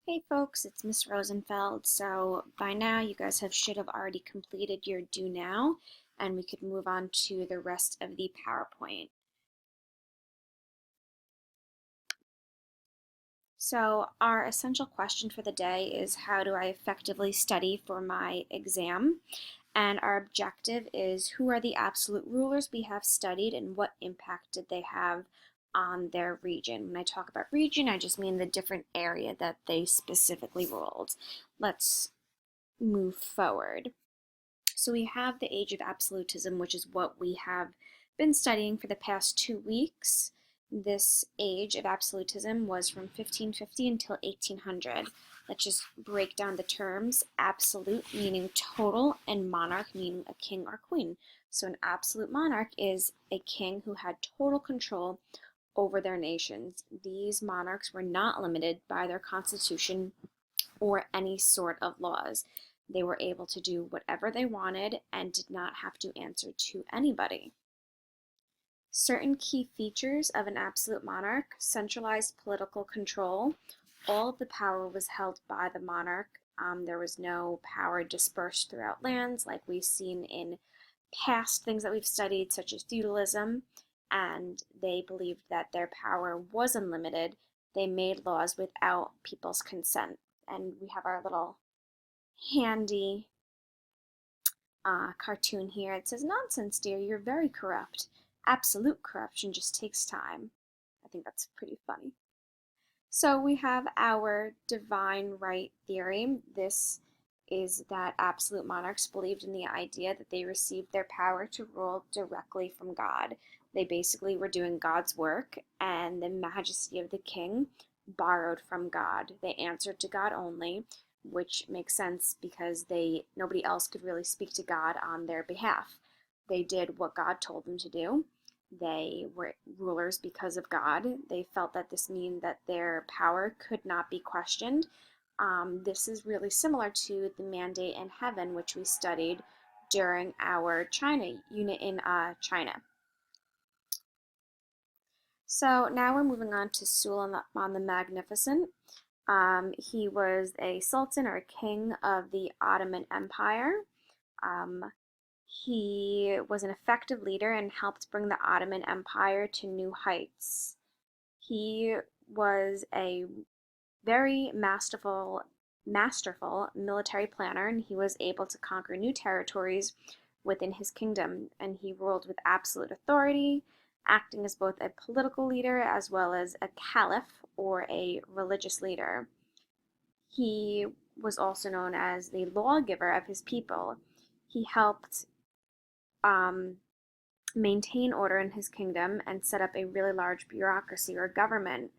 Hey folks, it's Miss Rosenfeld. So by now you guys should have already completed your do now, and we could move on to the rest of the PowerPoint. So our essential question for the day is, how do I effectively study for my exam? And our objective is, who are the absolute rulers we have studied and what impact did they have on their region? When I talk about region, I just mean the different area that they specifically ruled. Let's move forward. So we have the age of absolutism, which is what we have been studying for the past 2 weeks. This age of absolutism was from 1550 until 1800. Let's just break down the terms. Absolute meaning total, and monarch meaning a king or queen. So an absolute monarch is a king who had total control over their nations. These monarchs were not limited by their constitution or any sort of laws. They were able to do whatever they wanted and did not have to answer to anybody. Certain key features of an absolute monarch: centralized political control. All of the power was held by the monarch. There was no power dispersed throughout lands like we've seen in past things that we've studied, such as feudalism, and they believed that their power was unlimited. They made laws without people's consent. And we have our little handy cartoon here. It says, "Nonsense, dear, you're very corrupt. Absolute corruption just takes time." I think that's pretty funny. So we have our divine right theory. This is that absolute monarchs believed in the idea that they received their power to rule directly from God. They basically were doing God's work, and the majesty of the king borrowed from God. They answered to God only, which makes sense because nobody else could really speak to God on their behalf. They did what God told them to do. They were rulers because of God. They felt that this meant that their power could not be questioned. This is really similar to the mandate in heaven, which we studied during our China unit in China. So now we're moving on to Suleiman the Magnificent. He was a sultan or a king of the Ottoman Empire. He was an effective leader and helped bring the Ottoman Empire to new heights. He was a very masterful military planner, and he was able to conquer new territories within his kingdom, and he ruled with absolute authority, acting as both a political leader as well as a caliph, or a religious leader. He was also known as the lawgiver of his people. He helped maintain order in his kingdom and set up a really large bureaucracy or government.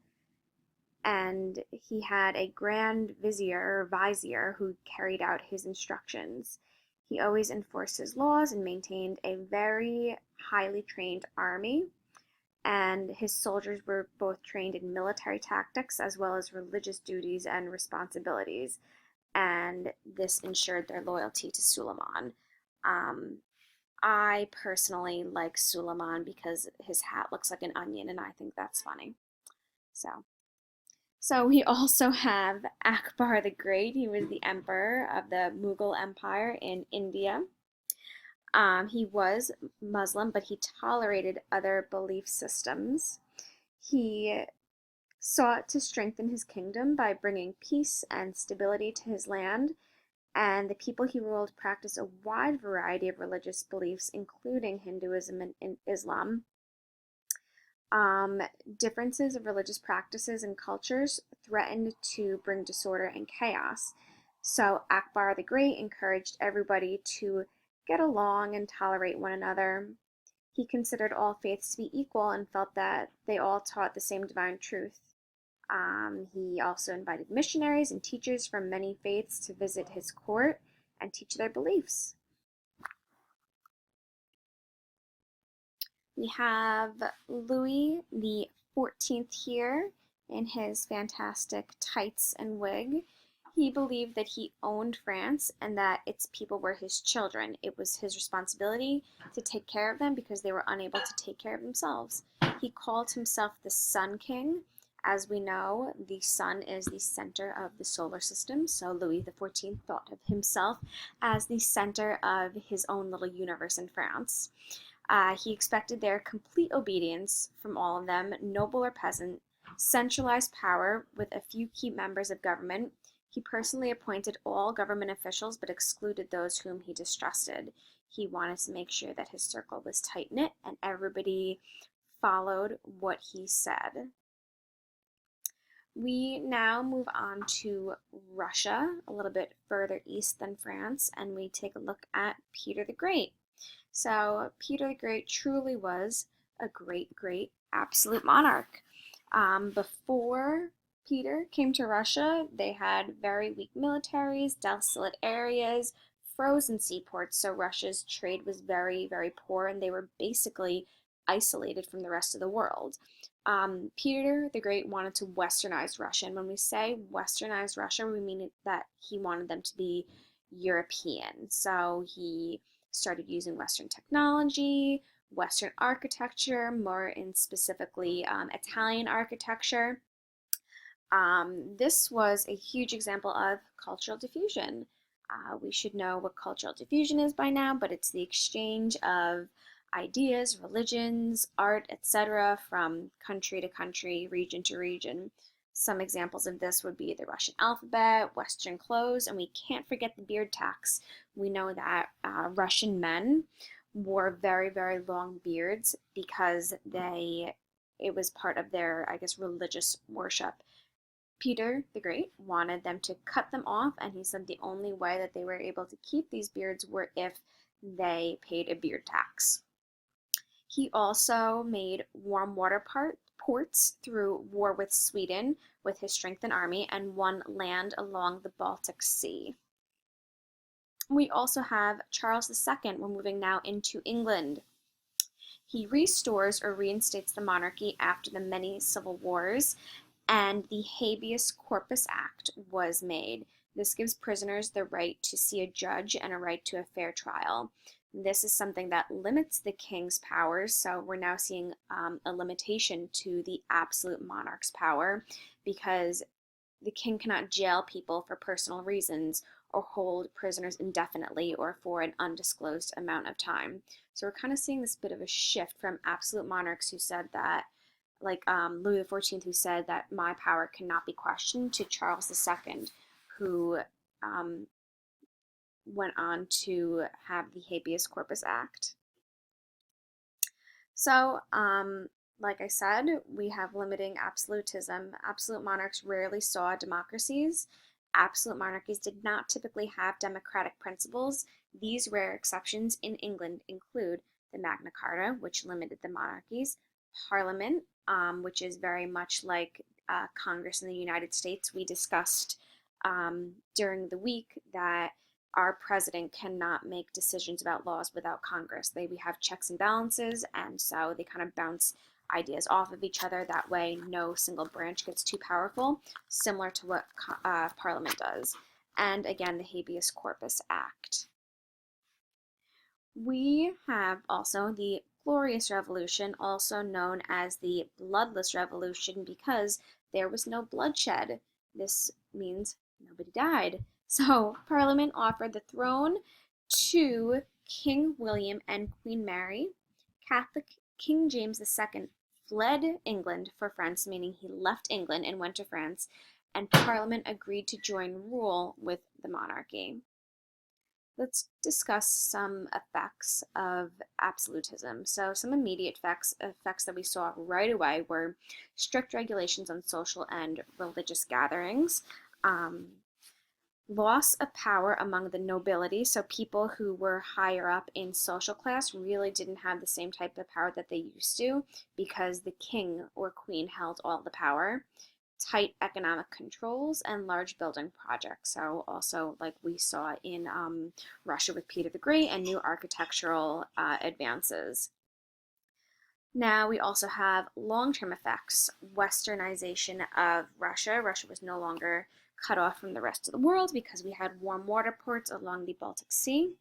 And he had a grand vizier or vizier who carried out his instructions. He always enforced his laws and maintained a very highly trained army. And his soldiers were both trained in military tactics as well as religious duties and responsibilities. And this ensured their loyalty to Suleiman. I personally like Suleiman because his hat looks like an onion, and I think that's funny. So we also have Akbar the Great. He was the emperor of the Mughal Empire in India. He was Muslim, but he tolerated other belief systems. He sought to strengthen his kingdom by bringing peace and stability to his land, and the people he ruled practiced a wide variety of religious beliefs, including Hinduism and Islam. Differences of religious practices and cultures threatened to bring disorder and chaos. So Akbar the Great encouraged everybody to get along and tolerate one another. He considered all faiths to be equal and felt that they all taught the same divine truth. He also invited missionaries and teachers from many faiths to visit his court and teach their beliefs. We have Louis the 14th here in his fantastic tights and wig. He believed that he owned France and that its people were his children. It was his responsibility to take care of them because they were unable to take care of themselves. He called himself the Sun King, As we know, the sun is the center of the solar system, so Louis XIV thought of himself as the center of his own little universe in France. He expected their complete obedience from all of them, noble or peasant, centralized power with a few key members of government. He personally appointed all government officials but excluded those whom he distrusted. He wanted to make sure that his circle was tight knit and everybody followed what he said. We now move on to Russia, a little bit further east than France, and we take a look at Peter the Great. So, Peter the Great truly was a great, great absolute monarch. Before Peter came to Russia, they had very weak militaries, desolate areas, frozen seaports, so Russia's trade was very, very poor, and they were basically isolated from the rest of the world. Peter the Great wanted to westernize Russia, and when we say westernize Russia, we mean that he wanted them to be European. So he started using Western technology, Western architecture, more in specifically Italian architecture. This was a huge example of cultural diffusion. We should know what cultural diffusion is by now, but it's the exchange of ideas, religions, art, etc., from country to country, region to region. Some examples of this would be the Russian alphabet, Western clothes, and we can't forget the beard tax. We know that Russian men wore very, very long beards because it was part of their, I guess, religious worship. Peter the Great wanted them to cut them off, and he said the only way that they were able to keep these beards were if they paid a beard tax. He also made warm water ports through war with Sweden with his strengthened army and won land along the Baltic Sea. We also have Charles II. We're moving now into England. He restores or reinstates the monarchy after the many civil wars, and the Habeas Corpus Act was made. This gives prisoners the right to see a judge and a right to a fair trial. This is something that limits the king's powers, so we're now seeing a limitation to the absolute monarch's power because the king cannot jail people for personal reasons or hold prisoners indefinitely or for an undisclosed amount of time. So we're kind of seeing this bit of a shift from absolute monarchs who said that, like Louis XIV, who said that my power cannot be questioned, to Charles II, who went on to have the Habeas Corpus Act. So, like I said, we have limiting absolutism. Absolute monarchs rarely saw democracies. Absolute monarchies did not typically have democratic principles. These rare exceptions in England include the Magna Carta, which limited the monarchies, Parliament, which is very much like Congress in the United States. We discussed during the week that our president cannot make decisions about laws without Congress. We have checks and balances, and so they kind of bounce ideas off of each other. That way, no single branch gets too powerful, similar to what Parliament does. And again, the Habeas Corpus Act. We have also the Glorious Revolution, also known as the Bloodless Revolution, because there was no bloodshed. This means nobody died. So Parliament offered the throne to King William and Queen Mary. Catholic King James II fled England for France, meaning he left England and went to France, and Parliament agreed to join rule with the monarchy. Let's discuss some effects of absolutism. So some immediate effects that we saw right away were strict regulations on social and religious gatherings, loss of power among the nobility, so people who were higher up in social class really didn't have the same type of power that they used to because the king or queen held all the power. Tight economic controls and large building projects. So also like we saw in Russia with Peter the Great and new architectural advances. Now we also have long-term effects. Westernization of Russia. Russia was no longer cut off from the rest of the world because we had warm water ports along the Baltic Sea.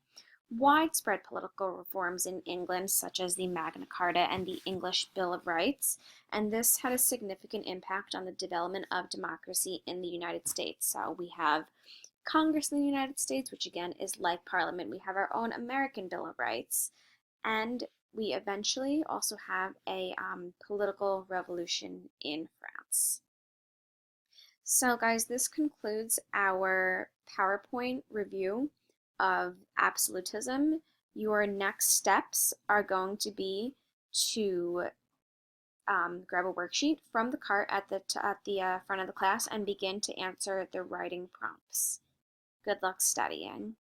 widespread political reforms in England, such as the Magna Carta and the English Bill of Rights, and this had a significant impact on the development of democracy in the United States. So we have Congress in the United States, which again is like Parliament. We have our own American Bill of Rights, and we eventually also have a political revolution in France. So, guys, this concludes our PowerPoint review of absolutism. Your next steps are going to be to grab a worksheet from the cart at the front of the class and begin to answer the writing prompts. Good luck studying.